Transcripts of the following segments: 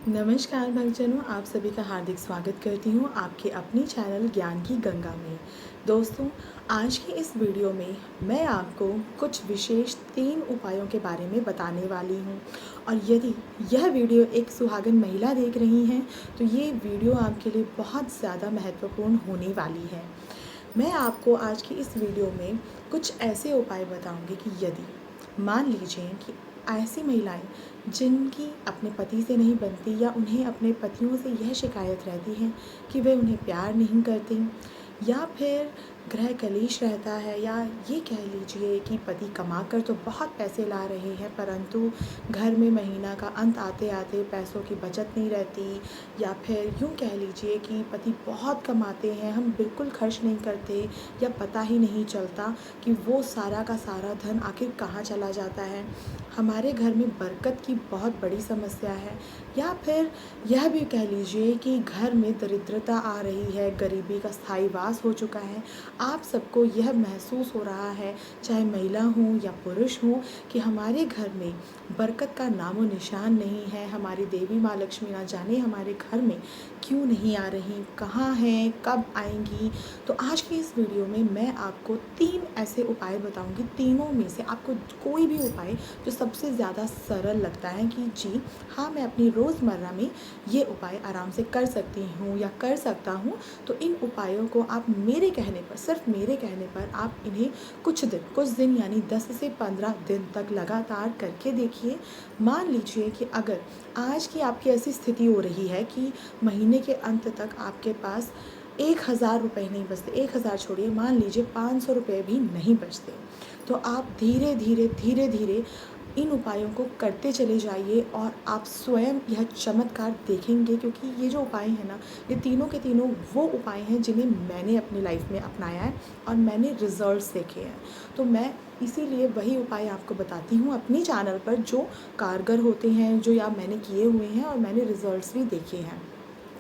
नमस्कार भक्तजनों, आप सभी का हार्दिक स्वागत करती हूँ आपके अपनी चैनल ज्ञान की गंगा में। दोस्तों, आज की इस वीडियो में मैं आपको कुछ विशेष 3 उपायों के बारे में बताने वाली हूँ और यदि यह वीडियो एक सुहागन महिला देख रही हैं तो ये वीडियो आपके लिए बहुत ज़्यादा महत्वपूर्ण होने वाली है। मैं आपको आज की इस वीडियो में कुछ ऐसे उपाय बताऊँगी कि यदि मान लीजिए कि ऐसी महिलाएं जिनकी अपने पति से नहीं बनती या उन्हें अपने पतियों से यह शिकायत रहती है कि वे उन्हें प्यार नहीं करते या फिर गृह कलेश रहता है, या ये कह लीजिए कि पति कमा कर तो बहुत पैसे ला रहे हैं परंतु घर में महीना का अंत आते आते पैसों की बचत नहीं रहती, या फिर यूँ कह लीजिए कि पति बहुत कमाते हैं, हम बिल्कुल खर्च नहीं करते या पता ही नहीं चलता कि वो सारा का सारा धन आखिर कहाँ चला जाता है। हमारे घर में बरकत की बहुत बड़ी समस्या है, या फिर यह भी कह लीजिए कि घर में दरिद्रता आ रही है, गरीबी का स्थायी वास हो चुका है। आप सबको यह महसूस हो रहा है, चाहे महिला हो या पुरुष हो, कि हमारे घर में बरकत का नामो निशान नहीं है। हमारी देवी माँ लक्ष्मी ना जाने हमारे घर में क्यों नहीं आ रही, कहाँ हैं, कब आएंगी। तो आज की इस वीडियो में मैं आपको 3 ऐसे उपाय बताऊंगी। तीनों में से आपको कोई भी उपाय जो सबसे ज़्यादा सरल लगता है कि जी हाँ, मैं अपनी रोज़मर्रा में ये उपाय आराम से कर सकती हूँ या कर सकता हूँ, तो इन उपायों को आप मेरे कहने पर, सिर्फ मेरे कहने पर आप इन्हें कुछ दिन यानी 10 से 15 दिन तक लगातार करके देखिए। मान लीजिए कि अगर आज की आपकी ऐसी स्थिति हो रही है कि महीने के अंत तक आपके पास 1000 रुपये नहीं बचते, 1000 छोड़िए, मान लीजिए 500 रुपये भी नहीं बचते, तो आप धीरे धीरे इन उपायों को करते चले जाइए और आप स्वयं यह चमत्कार देखेंगे। क्योंकि ये जो उपाय हैं ना, ये तीनों के तीनों वो उपाय हैं जिन्हें मैंने अपनी लाइफ में अपनाया है और मैंने रिजल्ट्स देखे हैं। तो मैं इसीलिए वही उपाय आपको बताती हूँ अपनी चैनल पर जो कारगर होते हैं, जो या मैंने किए हुए हैं और मैंने रिजल्ट्स भी देखे हैं।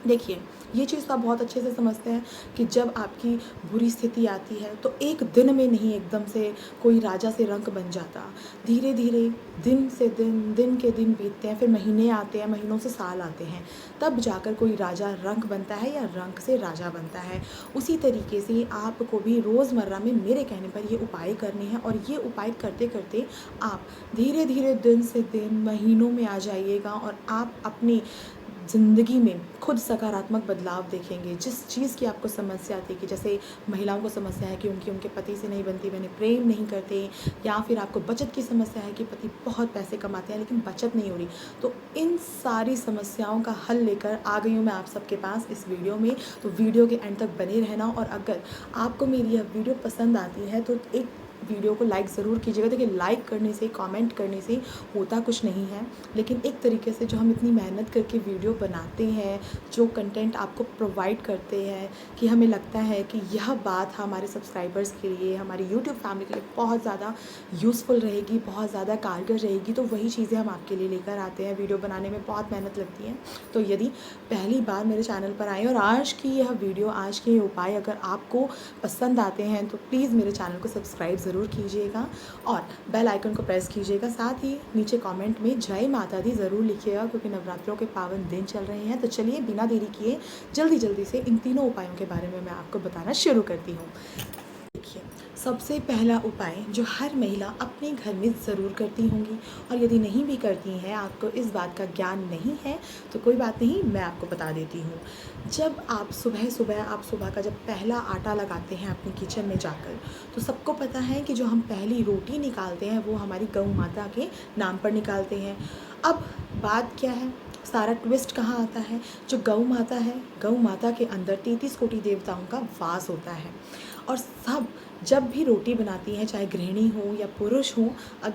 देखिए, ये चीज़ तो आप बहुत अच्छे से समझते हैं कि जब आपकी बुरी स्थिति आती है तो एक दिन में नहीं एकदम से कोई राजा से रंक बन जाता। धीरे धीरे दिन से दिन के दिन बीतते हैं, फिर महीने आते हैं, महीनों से साल आते हैं, तब जाकर कोई राजा रंक बनता है या रंक से राजा बनता है। उसी तरीके से आपको भी रोज़मर्रा में मेरे कहने पर ये उपाय करने हैं और ये उपाय करते करते आप धीरे धीरे दिन से दिन महीनों में आ जाइएगा और आप अपनी ज़िंदगी में खुद सकारात्मक बदलाव देखेंगे। जिस चीज़ की आपको समस्या थी, कि जैसे महिलाओं को समस्या है कि उनके पति से नहीं बनती, मैंने प्रेम नहीं करते, या फिर आपको बचत की समस्या है कि पति बहुत पैसे कमाते हैं लेकिन बचत नहीं हो रही, तो इन सारी समस्याओं का हल लेकर आ गई हूँ मैं आप सबके पास इस वीडियो में। तो वीडियो के एंड तक बने रहना, और अगर आपको मेरी यह वीडियो पसंद आती है तो एक वीडियो को लाइक ज़रूर कीजिएगा। देखिए, लाइक करने से, कमेंट करने से होता कुछ नहीं है, लेकिन एक तरीके से जो हम इतनी मेहनत करके वीडियो बनाते हैं, जो कंटेंट आपको प्रोवाइड करते हैं, कि हमें लगता है कि यह बात हमारे सब्सक्राइबर्स के लिए, हमारी यूट्यूब फैमिली के लिए बहुत ज़्यादा यूज़फुल रहेगी, बहुत ज़्यादा कारगर रहेगी, तो वही चीज़ें हम आपके लिए लेकर आते हैं। वीडियो बनाने में बहुत मेहनत लगती है। तो यदि पहली बार मेरे चैनल पर आए और आज की यह वीडियो, आज के ये उपाय अगर आपको पसंद आते हैं तो प्लीज़ मेरे चैनल को सब्सक्राइब ज़रूर कीजिएगा और बेल आइकन को प्रेस कीजिएगा। साथ ही नीचे कमेंट में जय माता दी ज़रूर लिखिएगा, क्योंकि नवरात्रों के पावन दिन चल रहे हैं। तो चलिए बिना देरी किए जल्दी से इन तीनों उपायों के बारे में मैं आपको बताना शुरू करती हूँ। देखिए, सबसे पहला उपाय जो हर महिला अपने घर में ज़रूर करती होंगी, और यदि नहीं भी करती हैं, आपको इस बात का ज्ञान नहीं है तो कोई बात नहीं, मैं आपको बता देती हूँ। जब आप सुबह का जब पहला आटा लगाते हैं अपने किचन में जाकर, तो सबको पता है कि जो हम पहली रोटी निकालते हैं वो हमारी गौ माता के नाम पर निकालते हैं। अब बात क्या है, सारा ट्विस्ट कहाँ आता है, जो गौ माता है, गौ माता के अंदर 33 कोटि देवताओं का वास होता है, और सब जब भी रोटी बनाती हैं, चाहे गृहिणी हो या पुरुष हो,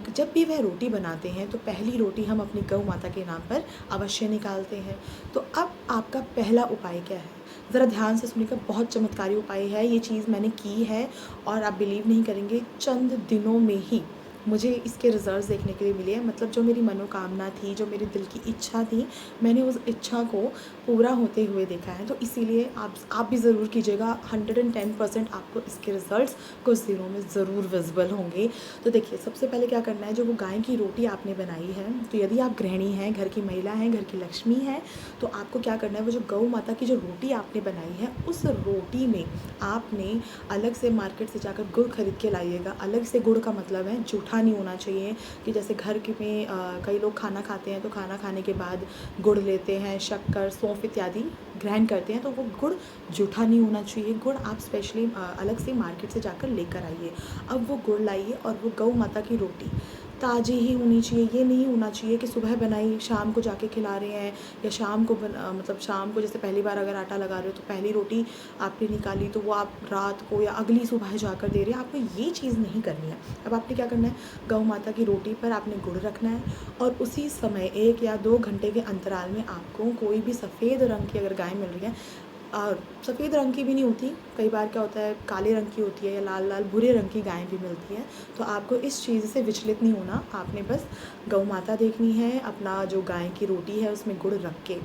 जब भी वह रोटी बनाते हैं तो पहली रोटी हम अपनी गौ माता के नाम पर अवश्य निकालते हैं। तो अब आपका पहला उपाय क्या है, ज़रा ध्यान से सुनिएगा, बहुत चमत्कारी उपाय है। ये चीज़ मैंने की है और आप बिलीव नहीं करेंगे, चंद दिनों में ही मुझे इसके रिज़ल्ट्स देखने के लिए मिले हैं। मतलब जो मेरी मनोकामना थी, जो मेरे दिल की इच्छा थी, मैंने उस इच्छा को पूरा होते हुए देखा है। तो इसीलिए आप भी ज़रूर कीजिएगा। 110% आपको इसके रिज़ल्ट्स कुछ दिनों में ज़रूर विज़िबल होंगे। तो देखिए, सबसे पहले क्या करना है, जो वो गाय की रोटी आपने बनाई है, तो यदि आप गृहिणी हैं, घर की महिला हैं, घर की लक्ष्मी हैं, तो आपको क्या करना है, वो जो गौ माता की जो रोटी आपने बनाई है, उस रोटी में आपने अलग से मार्केट से जाकर गुड़ खरीद के लाइएगा। अलग से गुड़ का मतलब है जूठा नहीं होना चाहिए, कि जैसे घर के में कई लोग खाना खाते हैं तो खाना खाने के बाद गुड़ लेते हैं, शक्कर, सौंफ इत्यादि ग्राइंड करते हैं, तो वो गुड़ जूठा नहीं होना चाहिए। गुड़ आप स्पेशली अलग से मार्केट से जाकर लेकर आइए। अब वो गुड़ लाइए और वो गौ माता की रोटी ताज़ी ही होनी चाहिए। ये नहीं होना चाहिए कि सुबह बनाई शाम को जाके खिला रहे हैं, या शाम को मतलब शाम को जैसे पहली बार अगर आटा लगा रहे हो तो पहली रोटी आपने निकाली तो वो आप रात को या अगली सुबह जाकर दे रहे हैं। आपको ये चीज़ नहीं करनी है। अब आपने क्या करना है, गौ माता की रोटी पर आपने गुड़ रखना है, और उसी समय 1 या 2 घंटे के अंतराल में आपको कोई भी सफ़ेद रंग की अगर गाय मिल रही है, और सफ़ेद रंग की भी नहीं होती, कई बार क्या होता है काले रंग की होती है, या लाल लाल भूरे रंग की गायें भी मिलती हैं, तो आपको इस चीज़ से विचलित नहीं होना। आपने बस गौ माता देखनी है, अपना जो गाय की रोटी है उसमें गुड़ रख के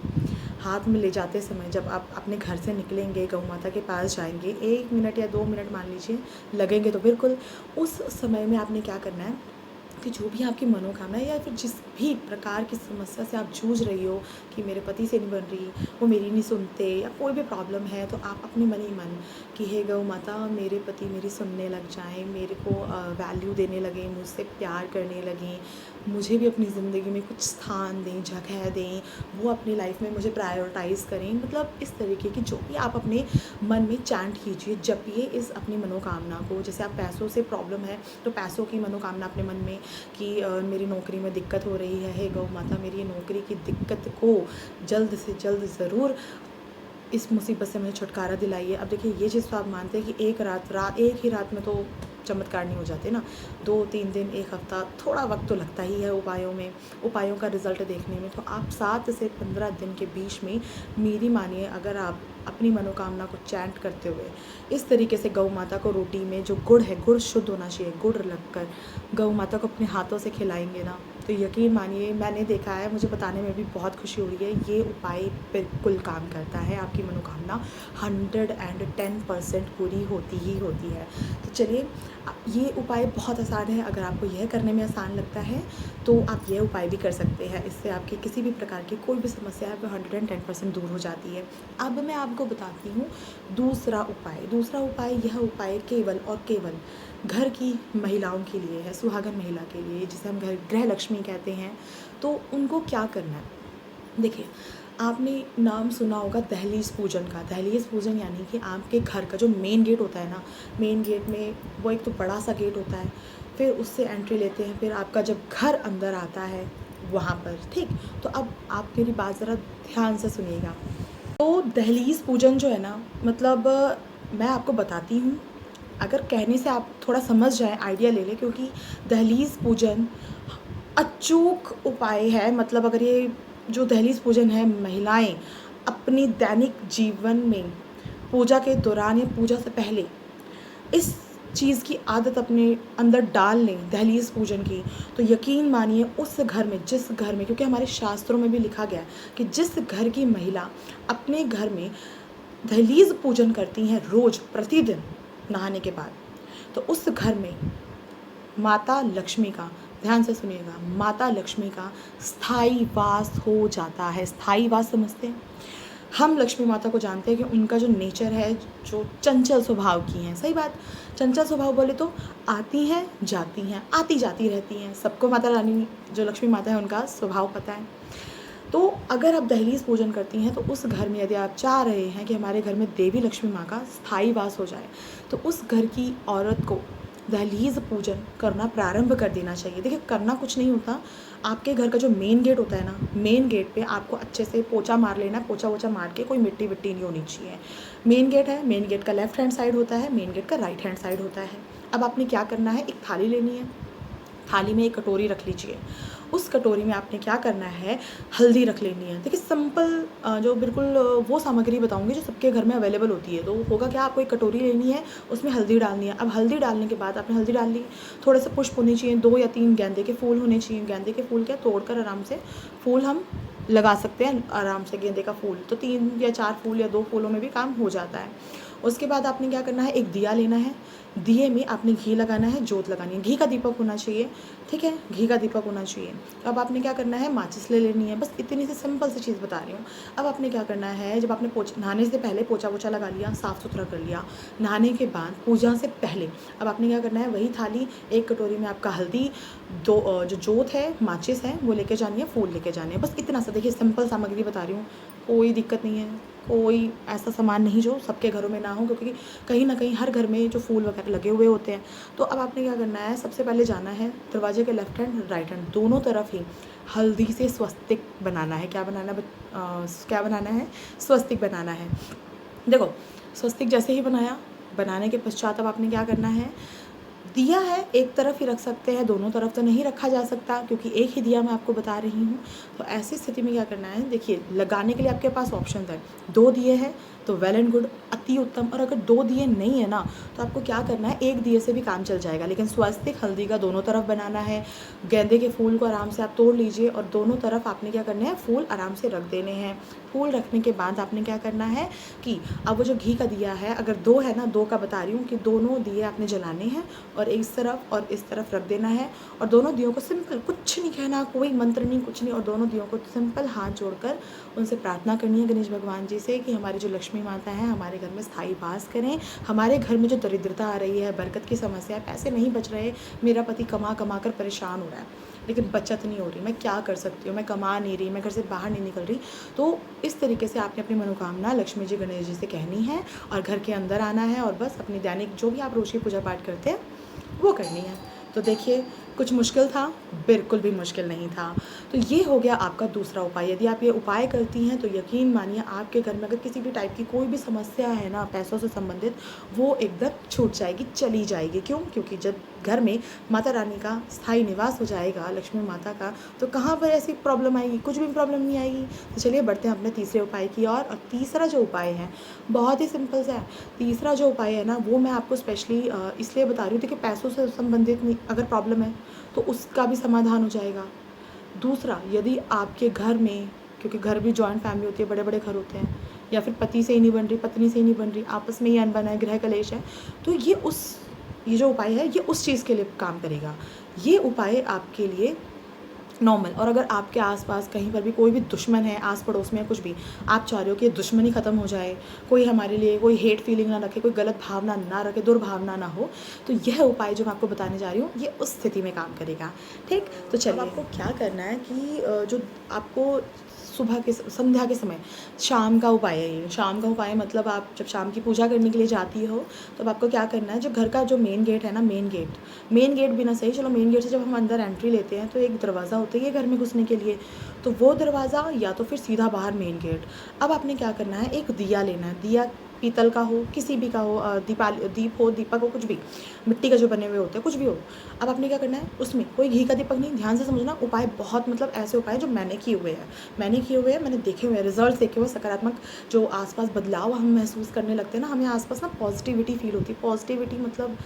हाथ में ले जाते समय, जब आप अपने घर से निकलेंगे, गौ माता के पास जाएंगे, 1 मिनट या 2 मिनट मान लीजिए लगेंगे, तो बिल्कुल उस समय में आपने क्या करना है कि जो भी आपकी मनोकामना है, या फिर जिस भी प्रकार की समस्या से आप जूझ रही हो, कि मेरे पति से नहीं बन रही, वो मेरी नहीं सुनते, या कोई भी प्रॉब्लम है, तो आप अपने मन ही मन कि हे गौ माता, मेरे पति मेरी सुनने लग जाएं, मेरे को वैल्यू देने लगें, मुझसे प्यार करने लगें, मुझे भी अपनी ज़िंदगी में कुछ स्थान दें, जगह दें, वो अपनी लाइफ में मुझे प्रायोरिटाइज़ करें। मतलब इस तरीके की जो भी आप अपने मन में चैंट कीजिए, जपिए इस अपनी मनोकामना को। जैसे आप पैसों से प्रॉब्लम है तो पैसों की मनोकामना अपने मन में, कि मेरी नौकरी में दिक्कत हो रही है, हे गौ माता मेरी ये नौकरी की दिक्कत को जल्द से जल्द ज़रूर इस मुसीबत से मुझे छुटकारा दिलाइए। अब देखिए, ये चीज़ तो आप मानते हैं कि एक ही रात में तो चमत्कार नहीं हो जाते ना, 2-3 दिन, 1 हफ़्ता, थोड़ा वक्त तो लगता ही है उपायों का रिज़ल्ट देखने में। तो आप 7 से 15 दिन के बीच में मेरी मानिए, अगर आप अपनी मनोकामना को चैंट करते हुए इस तरीके से गौ माता को रोटी में जो गुड़ है, गुड़ शुद्ध होना चाहिए, गुड़ लगकर गौ माता को अपने हाथों से खिलाएंगे ना, तो यकीन मानिए, मैंने देखा है, मुझे बताने में भी बहुत खुशी हो रही है, ये उपाय बिल्कुल काम करता है। आपकी मनोकामना 110% पूरी होती ही होती है। तो चलिए, ये उपाय बहुत आसान है। अगर आपको यह करने में आसान लगता है तो आप यह उपाय भी कर सकते हैं। इससे आपकी किसी भी प्रकार की कोई भी समस्या है वो 110% दूर हो जाती है। अब मैं आपको बताती हूँ दूसरा उपाय। यह उपाय केवल और केवल घर की महिलाओं के लिए है, सुहागन महिला के लिए, जिसे हम गृह लक्ष्मी कहते हैं। तो उनको क्या करना है, देखिए, आपने नाम सुना होगा दहलीज़ पूजन का। दहलीज़ पूजन यानी कि आपके घर का जो मेन गेट होता है ना, मेन गेट में वो एक तो बड़ा सा गेट होता है, फिर उससे एंट्री लेते हैं, फिर आपका जब घर अंदर आता है वहाँ पर, ठीक। तो अब आप मेरी बात ज़रा ध्यान से सुनिएगा। तो दहलीज़ पूजन जो है ना, मतलब मैं आपको बताती हूँ, अगर कहने से आप थोड़ा समझ जाएँ, आइडिया ले लें, क्योंकि दहलीज़ पूजन अचूक उपाय है। मतलब अगर ये जो दहलीज़ पूजन है, महिलाएं अपनी दैनिक जीवन में पूजा के दौरान या पूजा से पहले इस चीज़ की आदत अपने अंदर डाल लें, दहलीज़ पूजन की, तो यकीन मानिए उस घर में, जिस घर में, क्योंकि हमारे शास्त्रों में भी लिखा गया है कि जिस घर की महिला अपने घर में दहलीज़ पूजन करती हैं रोज़ प्रतिदिन नहाने के बाद, तो उस घर में माता लक्ष्मी का, ध्यान से सुनिएगा, माता लक्ष्मी का स्थायी वास हो जाता है। स्थायी वास समझते हैं? हम लक्ष्मी माता को जानते हैं कि उनका जो नेचर है, जो चंचल स्वभाव की हैं। सही बात, चंचल स्वभाव बोले तो आती हैं जाती हैं, आती जाती रहती हैं। सबको माता रानी जो लक्ष्मी माता है उनका स्वभाव पता है। तो अगर आप दहलीज़ पूजन करती हैं, तो उस घर में यदि आप चाह रहे हैं कि हमारे घर में देवी लक्ष्मी माँ का स्थायी वास हो जाए, तो उस घर की औरत को दहलीज़ पूजन करना प्रारंभ कर देना चाहिए। देखिए, करना कुछ नहीं होता, आपके घर का जो मेन गेट होता है ना, मेन गेट पे आपको अच्छे से पोछा मार लेना, पोछा वोछा मार के, कोई मिट्टी विट्टी नहीं होनी चाहिए। मेन गेट है, मेन गेट का लेफ्ट हैंड साइड होता है, मेन गेट का राइट हैंड साइड होता है। अब आपने क्या करना है, एक थाली लेनी है, थाली में एक कटोरी रख लीजिए। उस कटोरी में आपने क्या करना है, हल्दी रख लेनी है। देखिए, सिंपल जो बिल्कुल वो सामग्री बताऊँगी जो सबके घर में अवेलेबल होती है। तो होगा क्या, आपको एक कटोरी लेनी है, उसमें हल्दी डालनी है। अब हल्दी डालने के बाद आपने हल्दी डाल ली, थोड़े से पुष्प होने चाहिए, 2 या 3 गेंदे के फूल होने चाहिए। गेंदे के फूल क्या, तोड़कर आराम से फूल हम लगा सकते हैं आराम से, गेंदे का फूल तो 3 या 4 फूल या 2 फूलों में भी काम हो जाता है। उसके बाद आपने क्या करना है, एक दिया लेना है, दिए में आपने घी लगाना है, जोत लगानी है, घी का दीपक होना चाहिए, ठीक है, घी का दीपक होना चाहिए। अब आपने क्या करना है, माचिस ले लेनी है, बस इतनी सी सिंपल सी चीज़ बता रही हूँ। अब आपने क्या करना है, जब आपने नहाने से पहले पोछा वोछा लगा लिया, साफ़ सुथरा कर लिया, नहाने के बाद पूजा से पहले अब आपने क्या करना है, वही थाली, एक कटोरी में आपका हल्दी, जो जोत है, माचिस है, वो लेके जानी है, फूल लेके जाने हैं, बस इतना सा। देखिए सिंपल सामग्री बता रही हूँ, कोई दिक्कत नहीं है, कोई ऐसा सामान नहीं जो सबके घरों में ना हो, क्योंकि कहीं ना कहीं हर घर में जो फूल वगैरह लगे हुए होते हैं। तो अब आपने क्या करना है, सबसे पहले जाना है दरवाजे के लेफ्ट हैंड राइट हैंड दोनों तरफ ही हल्दी से स्वस्तिक बनाना है। क्या बनाना है, क्या बनाना है, स्वस्तिक बनाना है। देखो स्वस्तिक जैसे ही बनाने के पश्चात अब आपने क्या करना है, दिया है एक तरफ ही रख सकते हैं, दोनों तरफ तो नहीं रखा जा सकता, क्योंकि एक ही दिया मैं आपको बता रही हूँ। तो ऐसी स्थिति में क्या करना है, देखिए लगाने के लिए आपके पास ऑप्शन है, 2 दिए हैं तो वेल एंड गुड, अति उत्तम। और अगर 2 दिए नहीं है ना, तो आपको क्या करना है, एक दिए से भी काम चल जाएगा, लेकिन स्वस्तिक हल्दी का दोनों तरफ बनाना है। गेंदे के फूल को आराम से आप तोड़ लीजिए और दोनों तरफ आपने क्या करना है, फूल आराम से रख देने हैं। फूल रखने के बाद आपने क्या करना है कि अब वो जो घी का दिया है, अगर 2 है ना, 2 का बता रही हूँ कि दोनों दिए आपने जलाने हैं और इस तरफ और इस तरफ रख देना है। और दोनों दियों को सिंपल, कुछ नहीं कहना, कोई मंत्र नहीं, कुछ नहीं, और दोनों दियों को सिंपल हाथ जोड़कर उनसे प्रार्थना करनी है गणेश भगवान जी से कि हमारी जो लक्ष्मी माता है हमारे घर में स्थायी वास करें। हमारे घर में जो दरिद्रता आ रही है, बरकत की समस्या है, पैसे नहीं बच रहे, मेरा पति कमा कमा कर परेशान हो रहा है लेकिन बचत नहीं हो रही, मैं क्या कर सकती हूँ, मैं कमा नहीं रही, मैं घर से बाहर नहीं निकल रही। तो इस तरीके से आपने अपनी मनोकामना लक्ष्मी जी गणेश जी से कहनी है और घर के अंदर आना है और बस अपनी दैनिक जो भी आप रोज़ की पूजा पाठ करते हैं वो करनी है। तो देखिए कुछ मुश्किल था, बिल्कुल भी मुश्किल नहीं था। तो ये हो गया आपका दूसरा उपाय। यदि आप ये उपाय करती हैं तो यकीन मानिए आपके घर में अगर किसी भी टाइप की कोई भी समस्या है ना, पैसों से संबंधित, वो एकदम छूट जाएगी, चली जाएगी। क्यों? क्योंकि जब घर में माता रानी का स्थायी निवास हो जाएगा, लक्ष्मी माता का, तो कहाँ पर ऐसी प्रॉब्लम आएगी, कुछ भी प्रॉब्लम नहीं आएगी। तो चलिए बढ़ते हैं अपने तीसरे उपाय की ओर। और तीसरा जो उपाय है बहुत ही सिंपल सा है। तीसरा जो उपाय है ना, वो मैं आपको स्पेशली इसलिए बता रही हूँ, देखिए पैसों से संबंधित नहीं अगर प्रॉब्लम है तो उसका भी समाधान हो जाएगा। दूसरा, यदि आपके घर में, क्योंकि घर भी जॉइंट फैमिली होती है, बड़े बड़े घर होते हैं, या फिर पति से ही नहीं बन रही, पत्नी से ही नहीं बन रही, आपस में ही अनबन है, गृह कलेश है, तो ये जो उपाय है ये उस चीज़ के लिए काम करेगा। ये उपाय आपके लिए नॉर्मल। और अगर आपके आसपास कहीं पर भी कोई भी दुश्मन है, आस पड़ोस में कुछ भी, आप चाह रहे हो कि दुश्मनी ख़त्म हो जाए, कोई हमारे लिए कोई हेट फीलिंग ना रखे, कोई गलत भावना ना रखे, दुर्भावना ना हो, तो यह उपाय जो मैं आपको बताने जा रही हूँ ये उस स्थिति में काम करेगा। ठीक, तो चलिए अब आपको क्या करना है कि जो आपको सुबह के संध्या के समय, शाम का उपाय है ये। शाम का उपाय मतलब आप जब शाम की पूजा करने के लिए जाती हो तब आपको क्या करना है, जो घर का जो मेन गेट है ना, मेन गेट भी ना सही, चलो मेन गेट से जब हम अंदर एंट्री लेते हैं तो एक दरवाज़ा होता है घर में घुसने के लिए, तो वो दरवाज़ा या तो फिर सीधा बाहर मेन गेट। अब आपने क्या करना है, एक दिया लेना है, दिया पीतल का हो, किसी भी का हो, दीप हो, दीपक हो, कुछ भी, मिट्टी का जो बने हुए होते हैं, कुछ भी हो। अब आपने क्या करना है, उसमें कोई घी का दीपक नहीं, ध्यान से समझना। उपाय बहुत मतलब ऐसे उपाय जो मैंने किए हुए हैं, मैंने देखे हुए हैं, रिजल्ट देखे हुए, सकारात्मक जो आसपास बदलाव हम महसूस करने लगते हैं ना, हमें आसपास ना पॉजिटिविटी फील होती है। पॉजिटिविटी मतलब,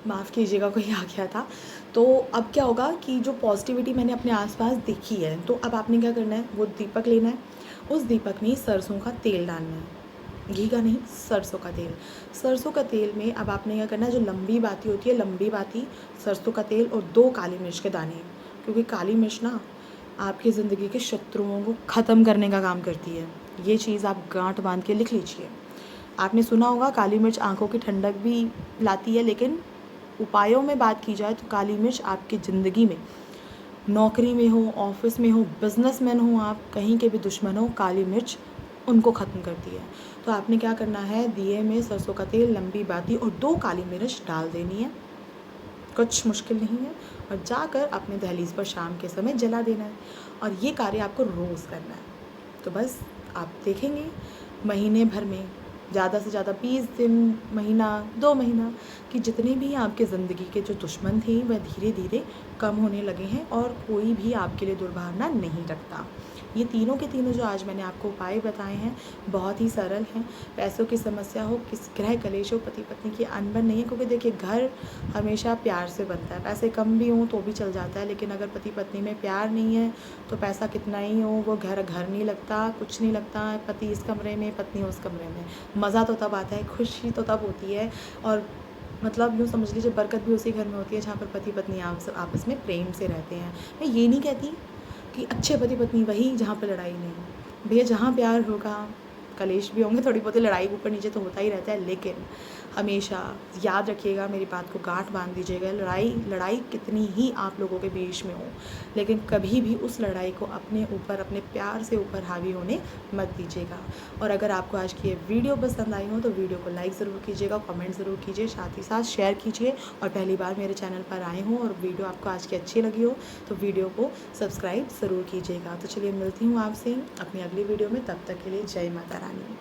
माफ़ कीजिएगा कोई आ गया था। तो अब क्या होगा कि जो पॉजिटिविटी मैंने अपने आसपास देखी है, तो अब आपने क्या करना है, वो दीपक लेना है, उस दीपक में सरसों का तेल डालना है, घी का नहीं, सरसों का तेल। सरसों का तेल में अब आपने क्या करना है, जो लंबी बाती होती है, लंबी बाती, सरसों का तेल और 2 काली मिर्च के दाने, क्योंकि काली मिर्च ना आपकी ज़िंदगी के शत्रुओं को ख़त्म करने का काम करती है। ये चीज़ आप गांठ बांध के लिख लीजिए। आपने सुना होगा काली मिर्च आँखों की ठंडक भी लाती है, लेकिन उपायों में बात की जाए तो काली मिर्च आपकी ज़िंदगी में, नौकरी में हो, ऑफिस में हो, बिजनेसमैन हो, आप कहीं के भी दुश्मन हो, काली मिर्च उनको ख़त्म करती है। तो आपने क्या करना है, दिए में सरसों का तेल, लंबी बाती और 2 काली मिर्च डाल देनी है, कुछ मुश्किल नहीं है, और जाकर अपने दहलीज पर शाम के समय जला देना है। और ये कार्य आपको रोज़ करना है। तो बस आप देखेंगे महीने भर में ज़्यादा से ज़्यादा 20 दिन, महीना, 2 महीना, कि जितने भी आपके ज़िंदगी के जो दुश्मन थे वह धीरे धीरे कम होने लगे हैं और कोई भी आपके लिए दुर्भावना नहीं रखता। ये तीनों के तीनों जो आज मैंने आपको उपाय बताए हैं बहुत ही सरल हैं। पैसों की समस्या हो, किस गृह कलेश हो, पति पत्नी की अनबन नहीं है, क्योंकि देखिए घर हमेशा प्यार से बनता है। पैसे कम भी हों तो भी चल जाता है, लेकिन अगर पति पत्नी में प्यार नहीं है तो पैसा कितना ही हो वो घर घर नहीं लगता, कुछ नहीं लगता। पति इस कमरे में, पत्नी उस कमरे में, मज़ा तो तब आता है, खुशी तो तब होती है। और मतलब यूँ समझ लीजिए बरकत भी उसी घर में होती है जहाँ पर पति पत्नी आपस में प्रेम से रहते हैं। मैं ये नहीं कहती कि अच्छे पति पत्नी वही जहाँ पर लड़ाई नहीं हो। भैया जहाँ प्यार होगा कलेश भी होंगे, थोड़ी बहुत लड़ाई ऊपर नीचे तो होता ही रहता है, लेकिन हमेशा याद रखिएगा, मेरी बात को गांठ बांध दीजिएगा, लड़ाई कितनी ही आप लोगों के बीच में हो, लेकिन कभी भी उस लड़ाई को अपने ऊपर, अपने प्यार से ऊपर हावी होने मत दीजिएगा। और अगर आपको आज की ये वीडियो पसंद आई हो तो वीडियो को लाइक ज़रूर कीजिएगा, कमेंट ज़रूर कीजिए, साथ ही साथ शेयर कीजिए। और पहली बार मेरे चैनल पर आए हों और वीडियो आपको आज की अच्छी लगी हो तो वीडियो को सब्सक्राइब ज़रूर कीजिएगा। तो चलिए मिलती हूँ आपसे अपनी अगली वीडियो में, तब तक के लिए जय माता रानी।